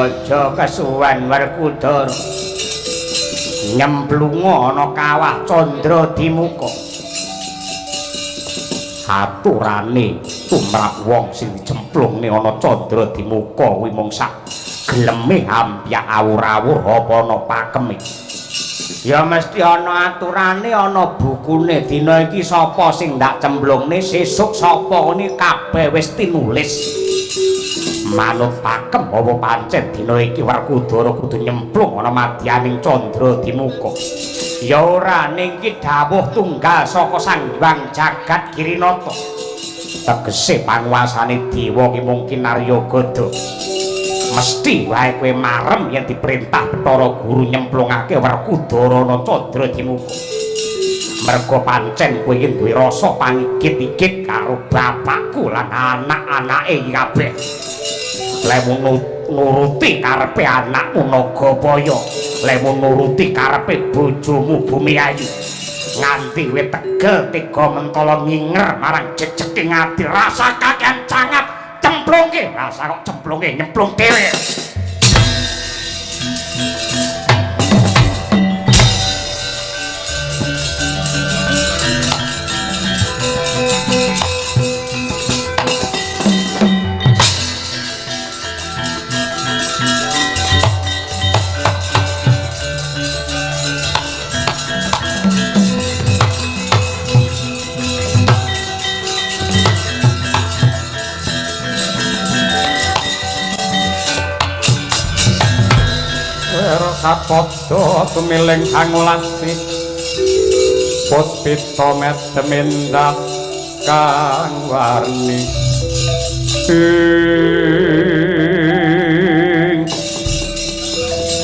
Aja kesuwen Werkudara nyemplunga ana kawah Candra Dimuka. Aturane tumrap wong sing dicemplungne ana Candra Dimuka kuwi mung sak geleme ambyak awur-awur apa ana pakeme. Ya mesti ana aturane, ana bukune. Dina iki sapa sing ndak cemplungne, sesuk sapa ngene kabeh wis tinulis. Manut pakem apa pancen dina iki Werkudara kudu nyemplung ana madyaning Candra Dimuka. Ya ora ning iki dawuh tunggal saka Sang Hyang Jagat Girinata. Tegese panguasane dewa ki mungkin Naryagada. Mesti wae kowe marem yen diperintah Bathara Guru nyemplungake Werkudara ana Candra Dimuka. Merga pancen kowe iki duwe rasa pangigit-igit karo bapakku lan anak-anake kabeh. Lemu nuruti karepe anakmu Nagabaya, lemu nuruti karepe bojomu Bumiayu. Nganti kowe tegel tega mentala nginger marang jejeking ati rasa kakean sangat cemplungke, rasa kok cemplungke nyemplung dhewe. Sapodo tumiling Angulati puspita medhemendak kang warni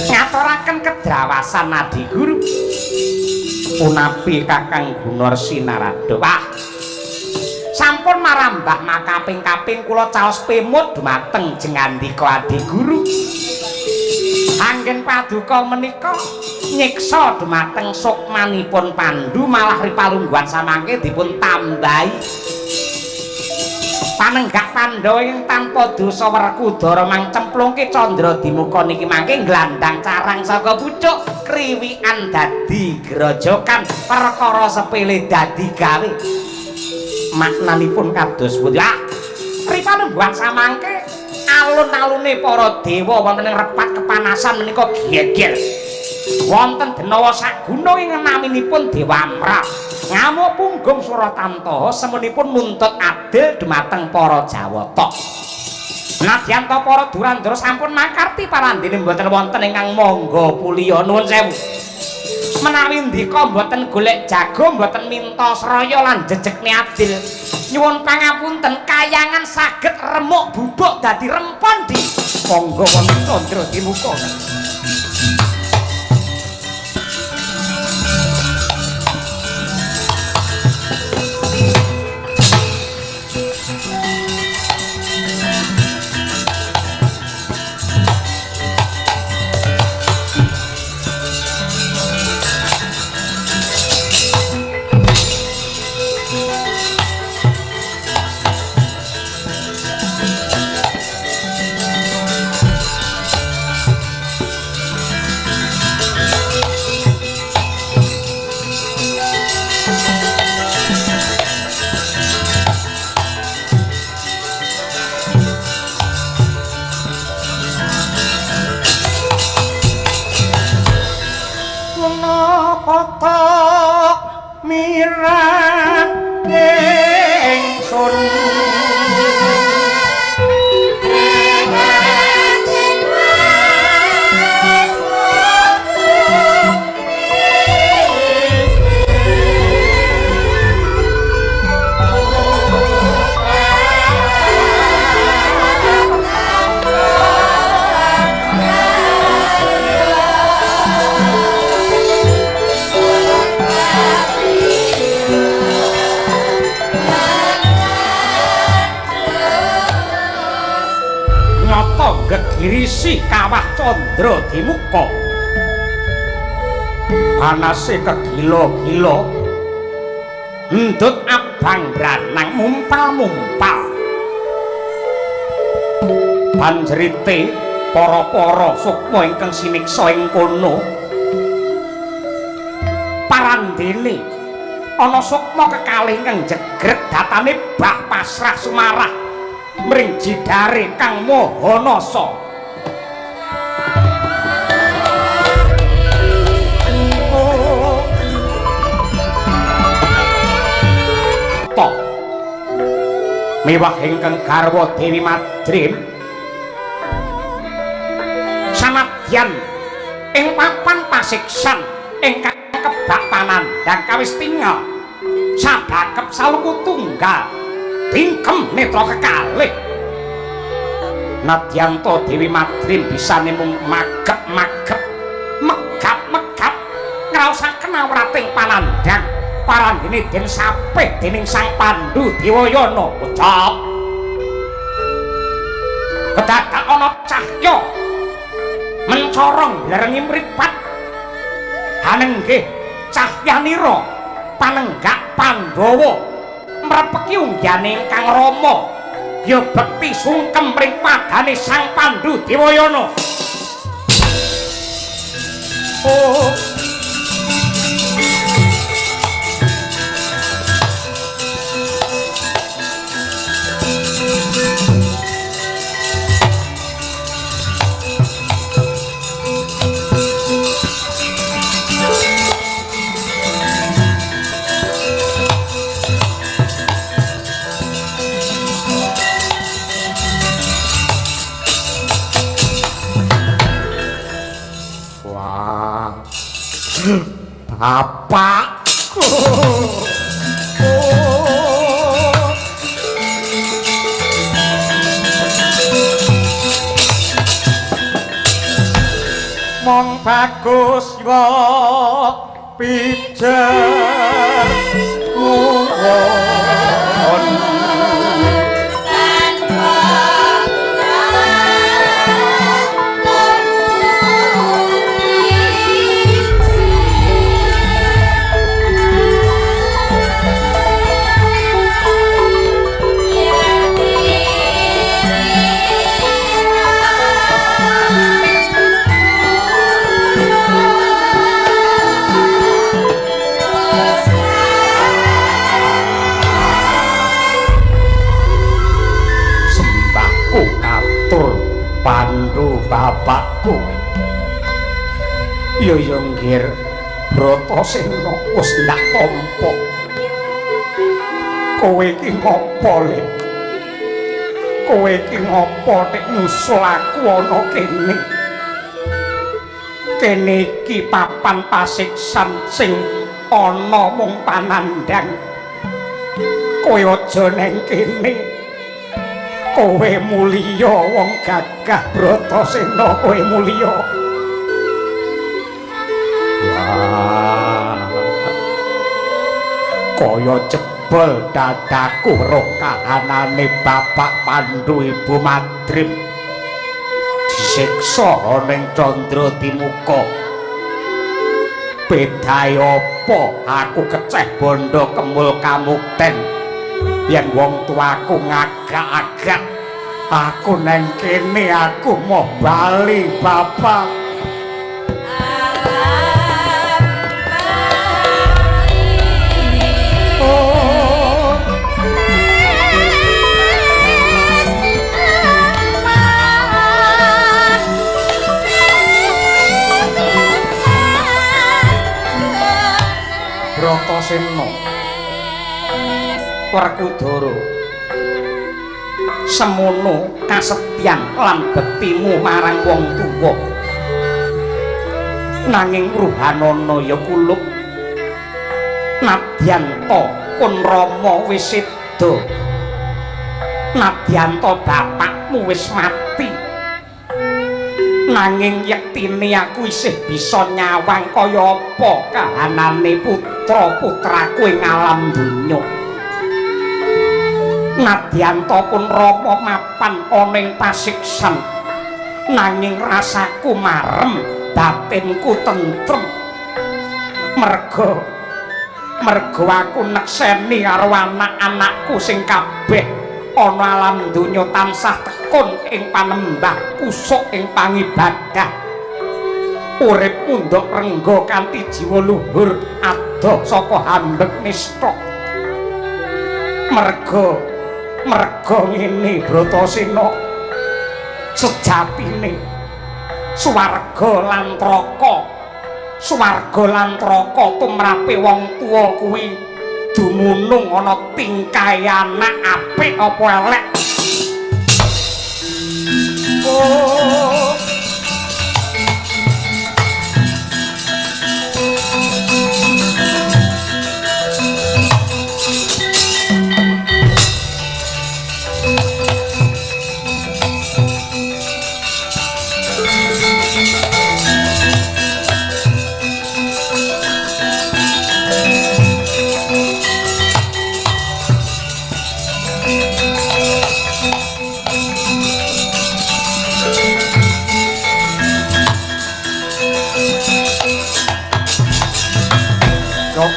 ngaturaken kedrawasan Adi Guru punapi Kakang Gunarsi Narada. Wah, sampun marambah makaping-kaping kula caos pemut dumateng jengandika Adi Guru. Anggen paduka menika nyiksa dumateng sukmanipun Pandhu malah ripalungguhan samangke dipun tambahi Panenggak Pandhawa ing tanpa dosa Werkudara mang cemplungke candra di muka niki mangke nglandang carang saka pucuk kriwikan dadi grojokan perkara sepele dadi gawe maknanipun kados pundi ripane buang samangke alun-alune para dewa wonten ing repat kepanasan menika geger wonten denawa saguna ing naminipun Dewa Amra ngamuk punggung Suratantaha semenipun nuntut adil dumateng para Jawata. Nadyan ta para Durandara sampun makarti parandene mboten wonten ingkang mangga puliya nuwun sewu. Menawi ndika mboten golek jago mboten minta sraya lan jejegne adil. Nyuwun pangapunten kayangan saged remuk bubuk dadi rempon di monggo wonten candra di muka. Gegirisi kawah candra di muka panase kegila-gila ndut abang branang mumpal-mumpal panjerite para-para sukma ingkang siniksa ing kono parandene ana sukma kekalih ingkang jegreg datane bak pasrah sumarah mring jidare kang Mahanasa. Mewah ingkang garwa Dewi Madrim sanadyan ing papan pasiksan ingkang kebak panandhang kawis tinggal sadakep saluku tunggal tingkem netra kekalih nadyan to Dewi Madrim bisane mung magep-magep megap-megap ngraosaken awrating panandhang parandene den sapih dening Sang Pandhu Dewayana ucap kedadak ana cahya mencorong lerengi mripat hanenggih cahyanira panenggak Pandhawa mrepeki unggane ingkang Rama ya bekti sungkem mring padane Sang Pandhu Dewayana. Oh Bapakku mong bagus wa pijar kuwon kowe. Ya nggir Bratasena wis ndak tampa. Kowe iki ngopo, Le? Kowe iki ngopo nek nyusul aku ana kene? Kene iki papan pasiksan sing ana mung panandhang. Kowe aja neng kene. Kowe mulya wong gagah Bratasena, kowe mulya. Wah. Kaya jebol dadaku ro kahanane Bapak Pandhu Ibu Madrim. Disiksa ning Candra Timuka. Bedahe apa aku keceh bondo kemul kamukten yen wong tuaku ngagak-agak aku neng kene aku mau bali Bapak. Bratasena Werkudara semono kasetyan lan bektimu marang wong tuwa nanging ruhanana ya kuluk nadyanta pun Rama wis seda nadyanta bapakmu wis mati nanging yektine aku isih bisa nyawang kaya apa kahanane putra-putraku ing alam donya. Nadyanta pun Rama mapan ana ing pasiksan nanging rasaku marem, batinku tentrem. Merga aku nekseni karo anak-anakku sing kabeh ana alam donya tansah tekun ing panembah kusuk ing pangibadah urip mundhak rengga kanthi jiwa luhur adoh saka hambek nista merga ngene Bratasena sejatine swarga lan neraka tumrape wong tuwa kuwi dumunung ana tingkahe anak apik apa elek. Oh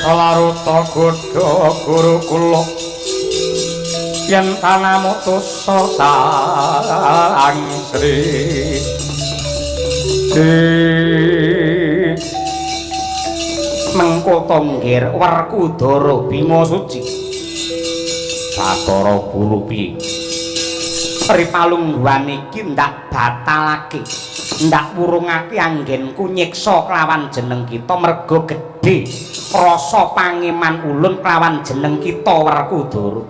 Kalaruta godha guru kula yen tanamutusa sang Sri mengko tonggir Werkudara Bima Suci Bathara Guru piye ripalungguhan iki ndak batalake ndak wurungake anggenku nyiksa kelawan jeneng kita merga gedhe rasa pangeman ulun kelawan jeneng kita Werkudara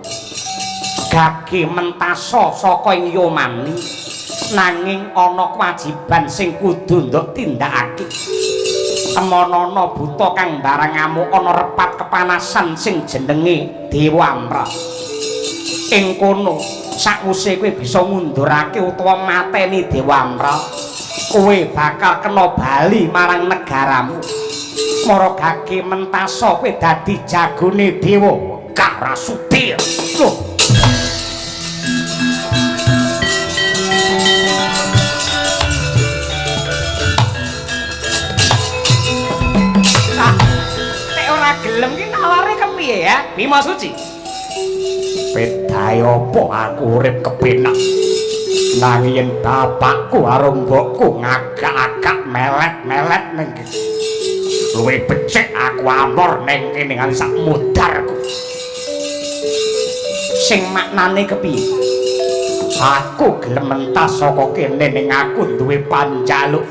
gage mentasa saka ing Yomani nanging ana kewajiban sing kudu nduk tindakake semonana buta kang barang ngamuk ana repat kepanasan sing jenenge Dewa Amra ing kono sakwise kowe bisa ngundurake utawa mateni Dewa Amra kowe bakal kena bali marang negaramu mara gage mentasa kowe dadi jagone dewa Karasutir. Loh nek ora gelem ki naware kepiye ya Bima Suci? Bedahe apa aku urip kepenak nanging yen bapakku karo mbokku ngagak-agak melet-melet ning luwih becik aku amor ning kene ngan sak mudarku sing maknane kepiye Aku gelem mentas saka kene ning aku duwe panjaluk.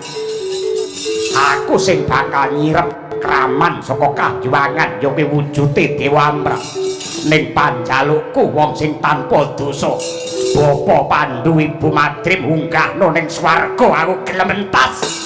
Aku sing bakal nyirep kraman saka Kajuwangan ya kuwi wujude Dewamra. Ning panjalukku wong sing tanpa dosa. Bapa Pandhu Ibu Madrim munggahno ning swarga aku gelem mentas.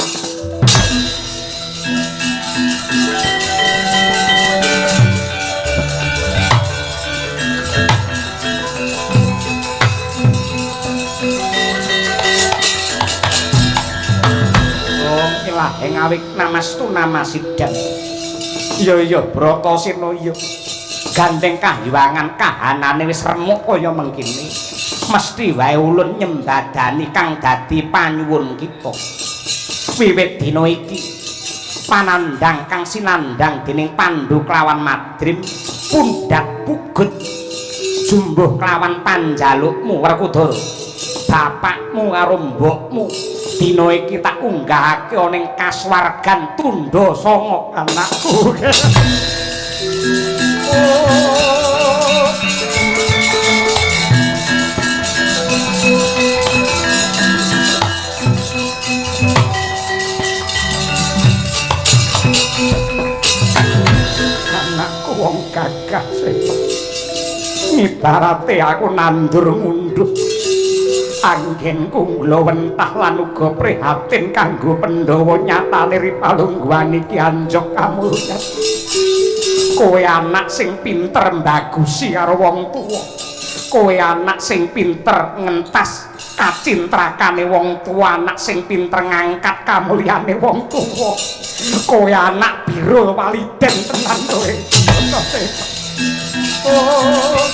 Ing awik namastu namasidhan. Iya Bratasena iya. Gandeng Kahyuwangan kahanane wis remuk kaya mengkini. Mesti wae ulun nyembadani kang dadi panyuwun kita. Wiwit dina iki panandhang kang sinandhang dening Pandhu klawan Madrim pundhak pugut jumbuh klawan panjalukmu Werkudara. Bapakmu karo mbokmu dina iki tak unggahake ana ing kasuwargan Tundha Sanga anakku. Anakku wong gagah sing ibarate aku nandur mundhut. Anggenku glowentah lan uga prihatin kanggo Pandhawa nyatane Ripalungguhan iki anjok kamulyan. Kowe anak sing pinter mbagusi karo wong tuwa. Kowe anak sing pinter ngentas kacintrakane wong tuwa, anak sing pinter ngangkat kamulyane wong tuwa. Kowe anak birul waliden tenan kowe. Oh.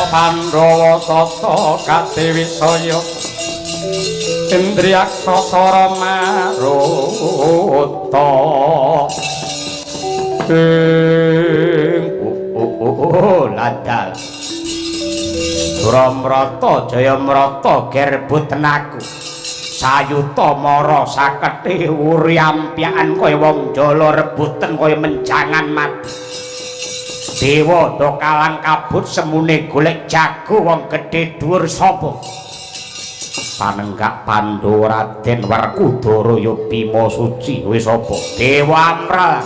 Pandhawa tata Kadewisaya Indriyaksasara Maruta ladal Duramrata Jayamrata gerbut tenaku sayuta mara sakethe uriampyakan kaya wong jala rebutan kaya menjangan mati. Dewa do kalang kabut semune golek jago wong gedhe dhuwur sapa? Panenggak Pandhu Raden Werkudara ya Bima Suci kuwi sapa? Dewamra.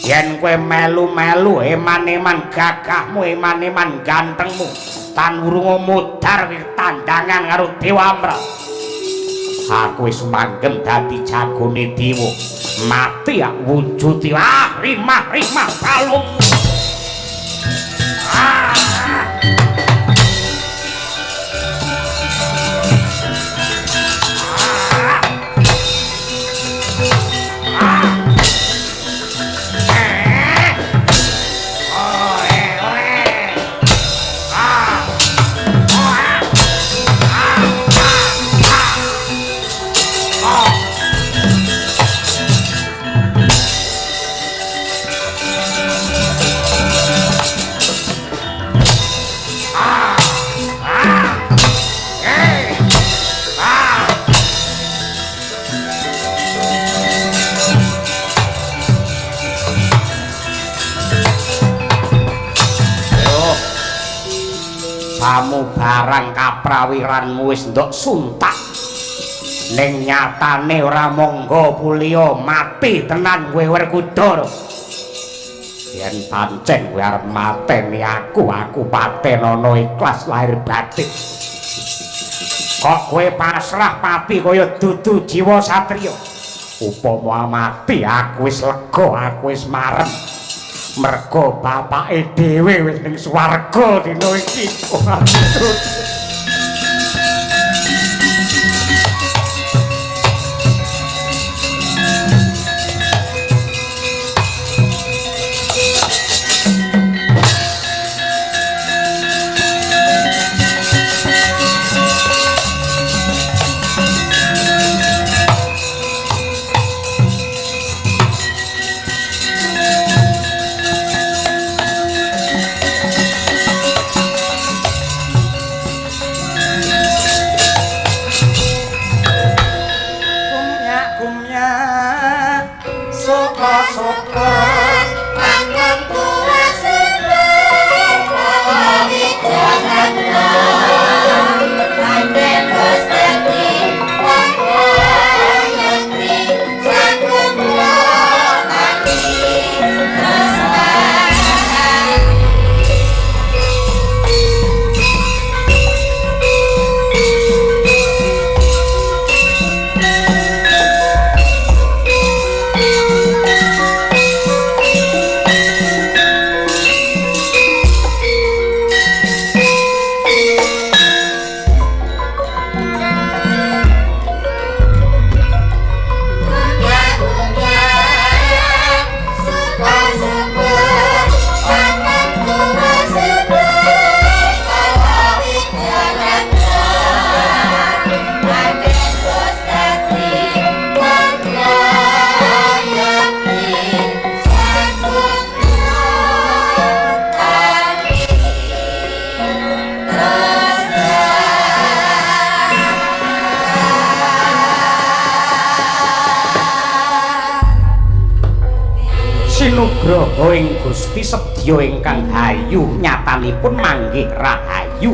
Yen kowe melu-melu eman-eman gagahmu, eman-eman gantengmu, tan urung mudhar tandangan karo Dewamra. Aku wis manggem dadi jagone dewa. Mati ya wujudi rimah palung. Samu barang kaprawiranmu wis ndok suntak. Ning nyatane ora monggo puliya mati tenan kowe Werkudara. Yen pancen kowe arep mateni aku patenana ikhlas lahir batin. Kok kowe pasrah pati kaya dudu jiwa satriya. upama mati aku wis lega, aku wis marem. Merga bapake dhewe wis ning swarga dina iki. Sinugraha ing Gusti sedya ingkang hayu nyatanipun manggih rahayu.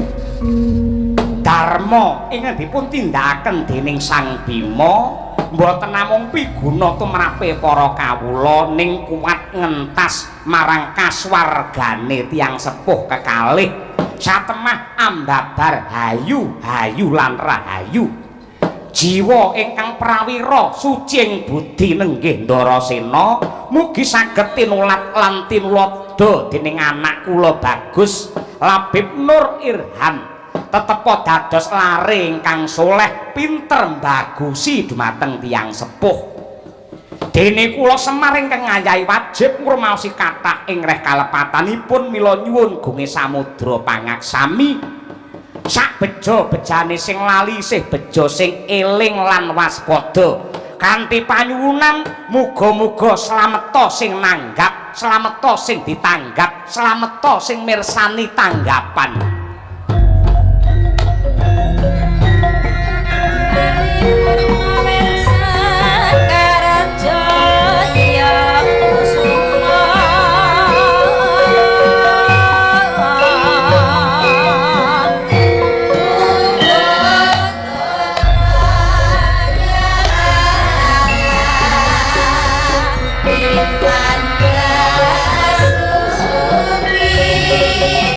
Dharma ingkang dipun tindakaken dening Sang Bima mboten namung piguna tumrape para kawula ning kuat ngentas marang kasuwargane tiyang sepuh kekalih satemah ambabar hayu lan rahayu. Jiwa ingkang prawira suci ing budi nenggih Ndarasena mugi saged tinulat lan tinulada dening anak kula Bagus Labib Nur Irham tetepa dados lare ingkang soleh pinter mbagusi dumateng tiyang sepuh. Dene kula Semar ingkang ngayahi wajib ngurmaosi kathah ing reh kalepatanipun mila nyuwun gunge samudra pangaksami. Sak beja-bejane sing lali isih beja sing eling lan waspada kanthi panyuwunan muga-muga slameta sing nanggap, slameta sing ditanggap, slameta sing mirsani tanggapan.